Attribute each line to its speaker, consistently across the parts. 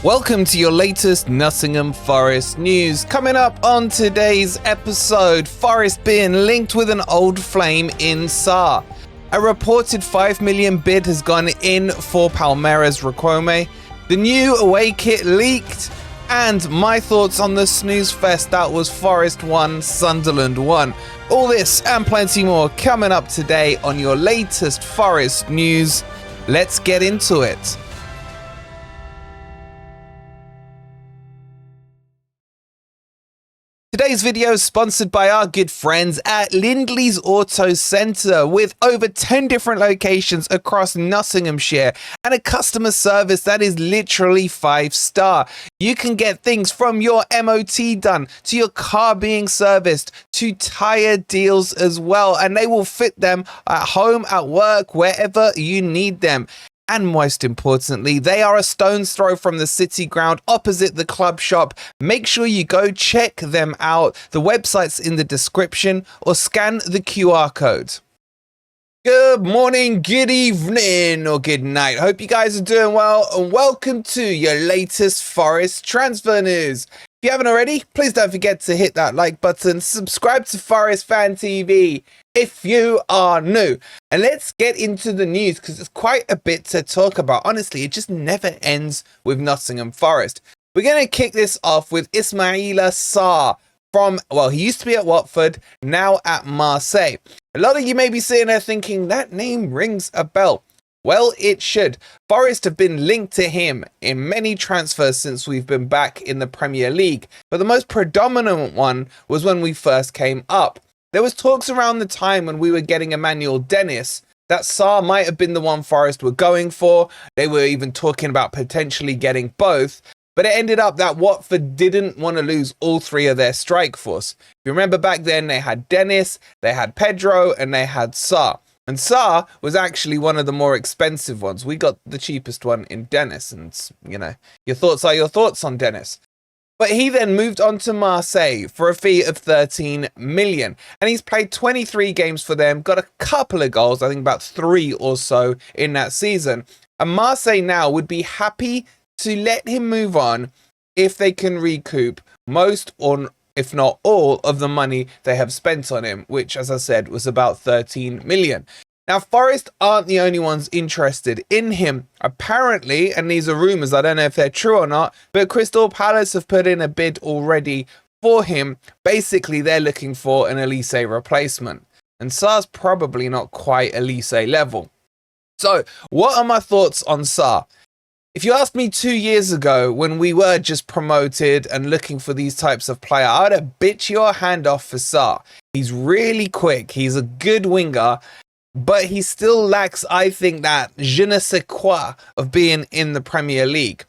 Speaker 1: Welcome to your latest Nottingham Forest news. Coming up on today's episode, Forest being linked with an old flame in Sarr. A reported 5 million bid has gone in for Palmeiras Riquelme. The new away kit leaked. And my thoughts on the snooze fest that was Forest 1, Sunderland 1. All this and plenty more coming up today on your latest Forest news. Let's get into it. Today's video is sponsored by our good friends at Lindley's Auto Centre, with over 10 different locations across Nottinghamshire and a customer service that is literally 5-star. You can get things from your MOT done, to your car being serviced, to tyre deals as well, and they will fit them at home, at work, wherever you need them. And most importantly, they are a stone's throw from the City Ground opposite the club shop. Make sure you go check them out. The website's in the description, or scan the QR code. Good morning, good evening, or good night. Hope you guys are doing well, and welcome to your latest Forest transfer news. If you haven't already, please don't forget to hit that like button, subscribe to Forest Fan TV if you are new. And let's get into the news, because there's quite a bit to talk about. Honestly, it just never ends with Nottingham Forest. We're going to kick this off with Ismaila Sarr from, well, he used to be at Watford, now at Marseille. A lot of you may be sitting there thinking, that name rings a bell. Well, it should. Forest have been linked to him in many transfers since we've been back in the Premier League, but the most predominant one was when we first came up. There was talks around the time when we were getting Emmanuel Dennis that Sarr might have been the one Forest were going for. They were even talking about potentially getting both, but it ended up that Watford didn't want to lose all three of their strike force. If you remember back then, they had Dennis, they had Pedro, and they had Sarr. And Sarr was actually one of the more expensive ones. We got the cheapest one in Dennis, and, you know, your thoughts are your thoughts on Dennis. But he then moved on to Marseille for a fee of 13 million. And he's played 23 games for them, got a couple of goals, I think about 3 or so in that season. And Marseille now would be happy to let him move on if they can recoup most, or if not all, of the money they have spent on him, which, as I said, was about 13 million. Now, Forest aren't the only ones interested in him. Apparently, and these are rumours, I don't know if they're true or not, but Crystal Palace have put in a bid already for him. Basically, they're looking for an Elise replacement. And Sarr's probably not quite Elise level. So, what are my thoughts on Sarr? If you asked me 2 years ago, when we were just promoted and looking for these types of player, I would have bit your hand off for Sarr. He's really quick, he's a good winger, but he still lacks, I think, that je ne sais quoi of being in the Premier League.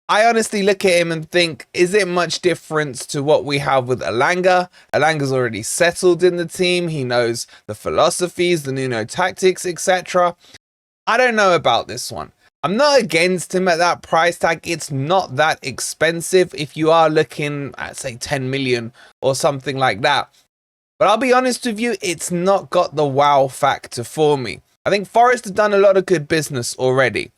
Speaker 1: I honestly look at him and think, is it much difference to what we have with Elanga? Elanga's already settled in the team, he knows the philosophies, the Nuno tactics, etc. I don't know about this one. I'm not against him at that price tag. It's not that expensive if you are looking at, say, 10 million or something like that. But I'll be honest with you, it's not got the wow factor for me. I think Forest have done a lot of good business already.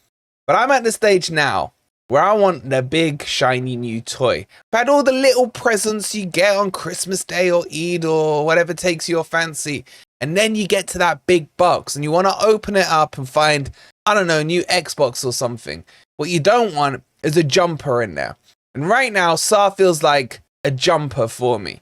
Speaker 1: But I'm at the stage now where I want the big, shiny new toy. I've had all the little presents you get on Christmas Day or Eid or whatever takes your fancy. And then you get to that big box and you want to open it up and find, I don't know, a new Xbox or something. What you don't want is a jumper in there. And right now, Sarr feels like a jumper for me.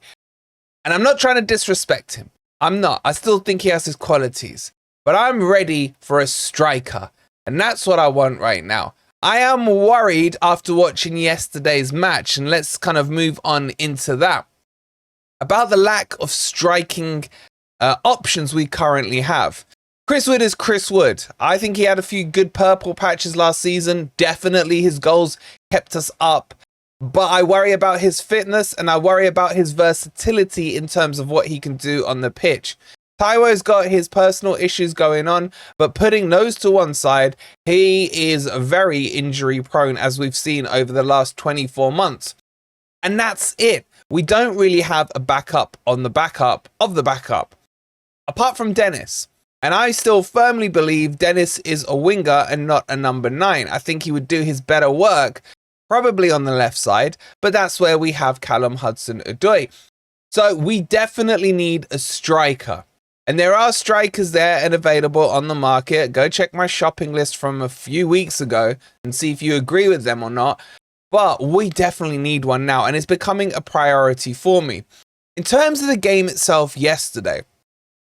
Speaker 1: And I'm not trying to disrespect him. I'm not. I still think he has his qualities. But I'm ready for a striker. And that's what I want right now. I am worried after watching yesterday's match. And let's kind of move on into that. About the lack of striking options we currently have. Chris Wood is Chris Wood. I think he had a few good purple patches last season. Definitely his goals kept us up. But I worry about his fitness and I worry about his versatility in terms of what he can do on the pitch. Taiwo's got his personal issues going on, but putting those to one side, he is very injury prone, as we've seen over the last 24 months. And that's it. We don't really have a backup on the backup of the backup. Apart from Dennis. And I still firmly believe Dennis is a winger and not a number 9. I think he would do his better work probably on the left side, but that's where we have Callum Hudson-Odoi. So we definitely need a striker. And there are strikers there and available on the market. Go check my shopping list from a few weeks ago and see if you agree with them or not. But we definitely need one now, and it's becoming a priority for me. In terms of the game itself yesterday,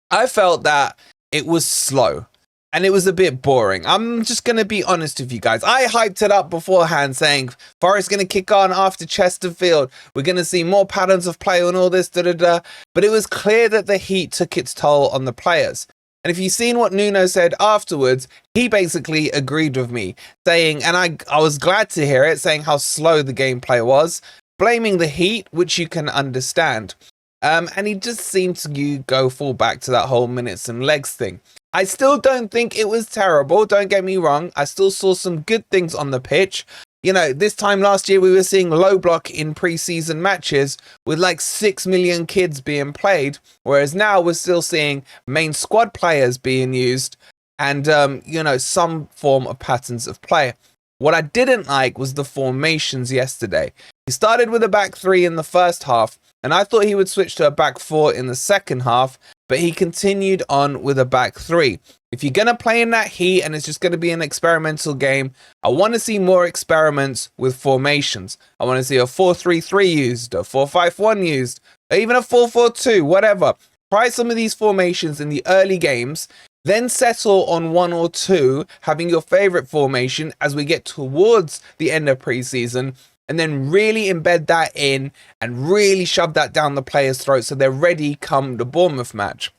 Speaker 1: I felt that it was slow. And it was a bit boring. I'm just going to be honest with you guys. I hyped it up beforehand saying Forest going to kick on after Chesterfield. We're going to see more patterns of play and all this, But it was clear that the heat took its toll on the players. And if you've seen what Nuno said afterwards, he basically agreed with me, saying, and I was glad to hear it, saying how slow the gameplay was, blaming the heat, which you can understand. And he just seemed to go full back to that whole minutes and legs thing. I still don't think it was terrible, don't get me wrong. I still saw some good things on the pitch. You know, this time last year we were seeing low block in pre-season matches with like 6 million kids being played, whereas now we're still seeing main squad players being used and, you know, some form of patterns of play. What I didn't like was the formations yesterday. He started with a back three in the first half, and I thought he would switch to a back four in the second half, but he continued on with a back three. If you're going to play in that heat and it's just going to be an experimental game, I want to see more experiments with formations. I want to see a 4-3-3 used, a 4-5-1 used, or even a 4-4-2, whatever. Try some of these formations in the early games, then settle on one or two, having your favorite formation as we get towards the end of preseason, and then really embed that in and really shove that down the players' throats so they're ready come the Bournemouth match.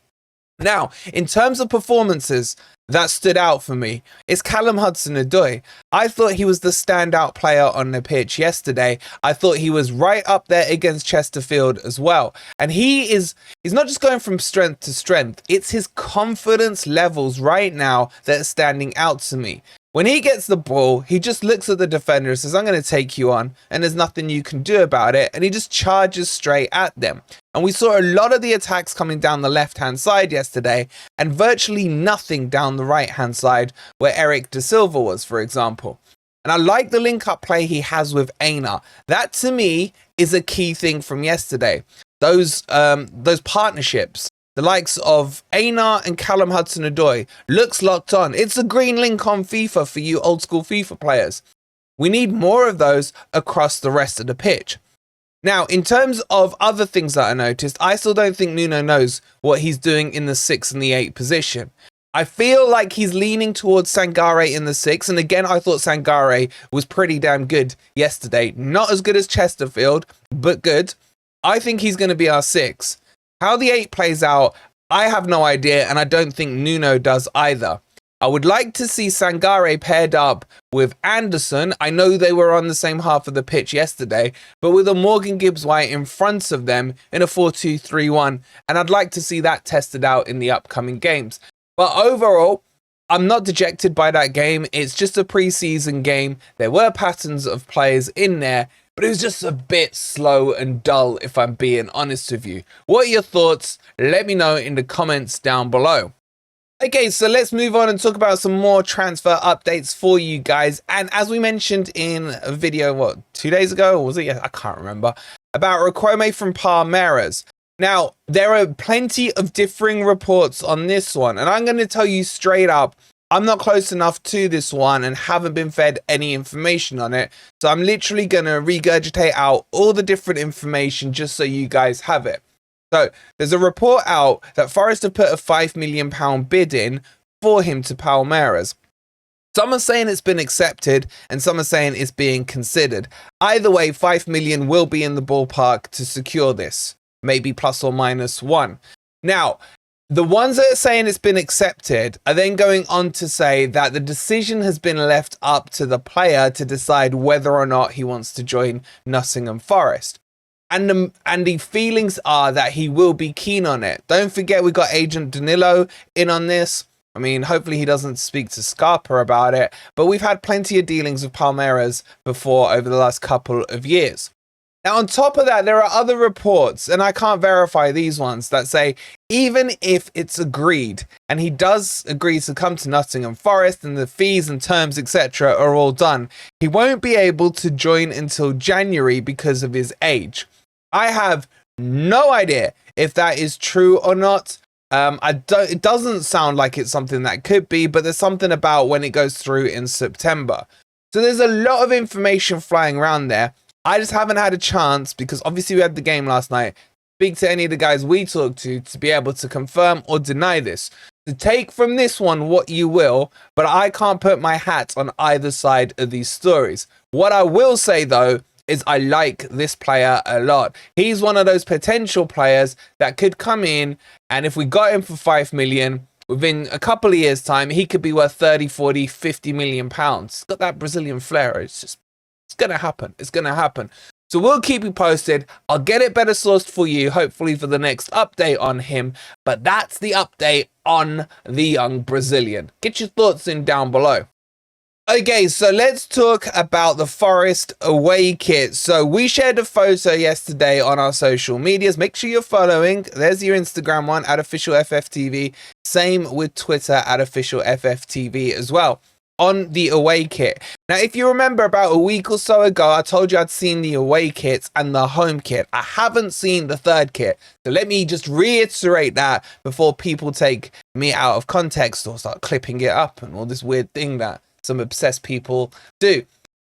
Speaker 1: Now, in terms of performances that stood out for me, it's Callum Hudson-Odoi. I thought he was the standout player on the pitch yesterday. I thought he was right up there against Chesterfield as well. And he's not just going from strength to strength. It's his confidence levels right now that are standing out to me. When he gets the ball, he just looks at the defender and says, I'm going to take you on, and there's nothing you can do about it, and he just charges straight at them. And we saw a lot of the attacks coming down the left-hand side yesterday, and virtually nothing down the right-hand side where Eric Da Silva was, for example. And I like the link-up play he has with Aina. That, to me, is a key thing from yesterday. Those partnerships. The likes of Aina and Callum Hudson-Odoi looks locked on. It's a green link on FIFA for you old school FIFA players. We need more of those across the rest of the pitch. Now, in terms of other things that I noticed, I still don't think Nuno knows what he's doing in the 6 and the 8 position. I feel like he's leaning towards Sangare in the 6. And again, I thought Sangare was pretty damn good yesterday. Not as good as Chesterfield, but good. I think he's going to be our 6. How the 8 plays out, I have no idea, and I don't think Nuno does either. I would like to see Sangare paired up with Anderson. I know they were on the same half of the pitch yesterday, but with a Morgan Gibbs-White in front of them in a 4-2-3-1, and I'd like to see that tested out in the upcoming games. But overall, I'm not dejected by that game. It's just a pre-season game. There were patterns of players in there, but it was just a bit slow and dull, if I'm being honest with you. What are your thoughts? Let me know in the comments down below. Okay, so let's move on and talk about some more transfer updates for you guys. And as we mentioned in a video, 2 days ago? Or was it? Yeah, I can't remember. About Riquelme from Palmeiras. Now, there are plenty of differing reports on this one. And I'm going to tell you straight up, I'm not close enough to this one and haven't been fed any information on it. So I'm literally going to regurgitate out all the different information just so you guys have it. So there's a report out that Forest have put a £5 million bid in for him to Palmeiras. Some are saying it's been accepted and some are saying it's being considered. Either way, 5 million will be in the ballpark to secure this, maybe plus or minus 1. Now, the ones that are saying it's been accepted are then going on to say that the decision has been left up to the player to decide whether or not he wants to join Nottingham Forest. And the feelings are that he will be keen on it. Don't forget we got agent Danilo in on this. I mean, hopefully he doesn't speak to Scarpa about it. But we've had plenty of dealings with Palmeiras before over the last couple of years. Now, on top of that, there are other reports, and I can't verify these ones, that say even if it's agreed, and he does agree to come to Nottingham Forest and the fees and terms, etc., are all done, he won't be able to join until January because of his age. I have no idea if that is true or not. It doesn't sound like it's something that could be, but there's something about when it goes through in September. So there's a lot of information flying around there. I just haven't had a chance, because obviously we had the game last night, speak to any of the guys we talked to be able to confirm or deny this. So take from this one what you will, but I can't put my hat on either side of these stories. What I will say though is I like this player a lot. He's one of those potential players that could come in, and if we got him for 5 million, within a couple of years time, he could be worth 30, 40, 50 million pounds. Got that Brazilian flair. It's going to happen. It's going to happen. So we'll keep you posted. I'll get it better sourced for you, hopefully for the next update on him. But that's the update on the young Brazilian. Get your thoughts in down below. Okay, so let's talk about the Forest away kit. So we shared a photo yesterday on our social medias. Make sure you're following. There's your Instagram one, @officialFFTV. Same with Twitter, @officialFFTV as well, on the away kit. Now, if you remember, about a week or so ago, I told you I'd seen the away kit and the home kit. I haven't seen the third kit. So let me just reiterate that before people take me out of context or start clipping it up and all this weird thing that some obsessed people do.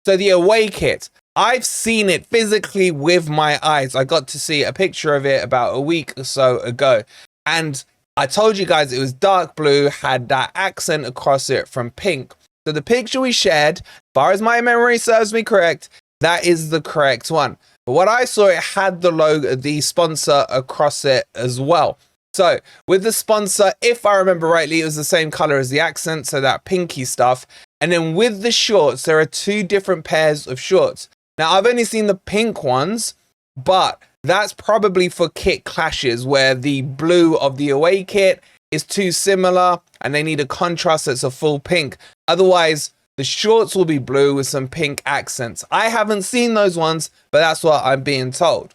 Speaker 1: So the away kit, I've seen it physically with my eyes. I got to see a picture of it about a week or so ago. And I told you guys it was dark blue, had that accent across it from pink. So the picture we shared, as far as my memory serves me correct, that is the correct one. But what I saw, it had the logo, the sponsor across it as well. So with the sponsor, if I remember rightly, it was the same color as the accent, so that pinky stuff. And then with the shorts, there are two different pairs of shorts. Now, I've only seen the pink ones, but that's probably for kit clashes where the blue of the away kit is too similar and they need a contrast that's a full pink. Otherwise, the shorts will be blue with some pink accents. I haven't seen those ones, but that's what I'm being told.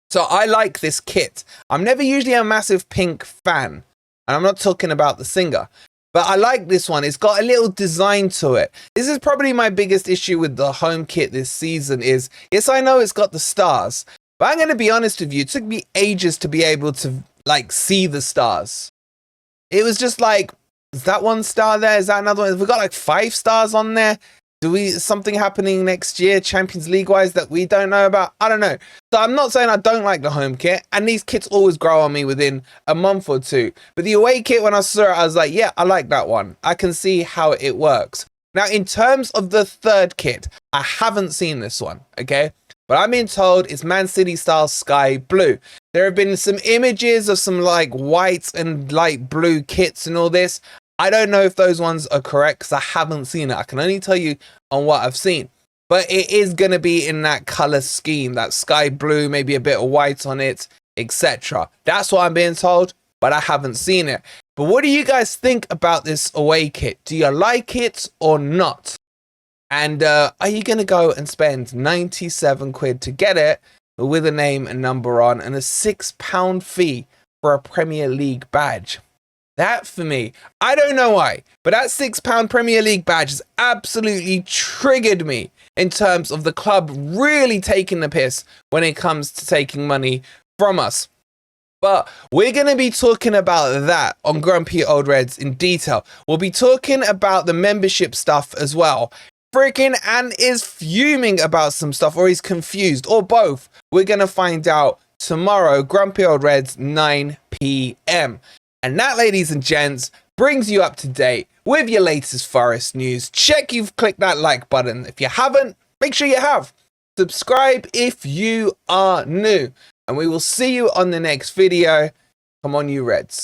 Speaker 1: So I like this kit. I'm never usually a massive Pink fan, and I'm not talking about the singer, but I like this one. It's got a little design to it. This is probably my biggest issue with the home kit this season is, yes, I know it's got the stars, but I'm going to be honest with you, it took me ages to be able to like see the stars. It was just like, is that one star there? Is that another one? Have we got like 5 stars on there? Something happening next year, Champions League wise, that we don't know about? I don't know. So I'm not saying I don't like the home kit, and these kits always grow on me within a month or two. But the away kit, when I saw it, I was like, yeah, I like that one. I can see how it works. Now, in terms of the third kit, I haven't seen this one, okay? But I'm being told it's Man City style sky blue. There have been some images of some like white and light blue kits and all this. I don't know if those ones are correct because I haven't seen it. I can only tell you on what I've seen. But it is going to be in that color scheme, that sky blue, maybe a bit of white on it, etc. That's what I'm being told, but I haven't seen it. But what do you guys think about this away kit? Do you like it or not? And are you going to go and spend 97 quid to get it with a name and number on and a £6 fee for a Premier League badge? That for me, I don't know why, but that £6 Premier League badge has absolutely triggered me in terms of the club really taking the piss when it comes to taking money from us. But we're going to be talking about that on Grumpy Old Reds in detail. We'll be talking about the membership stuff as well. Freaking Ant is fuming about some stuff, or he's confused, or both. We're going to find out tomorrow, Grumpy Old Reds, 9 p.m. And that, ladies and gents, brings you up to date with your latest Forest news. Check you've clicked that like button. If you haven't, make sure you have. Subscribe if you are new. And we will see you on the next video. Come on, you Reds.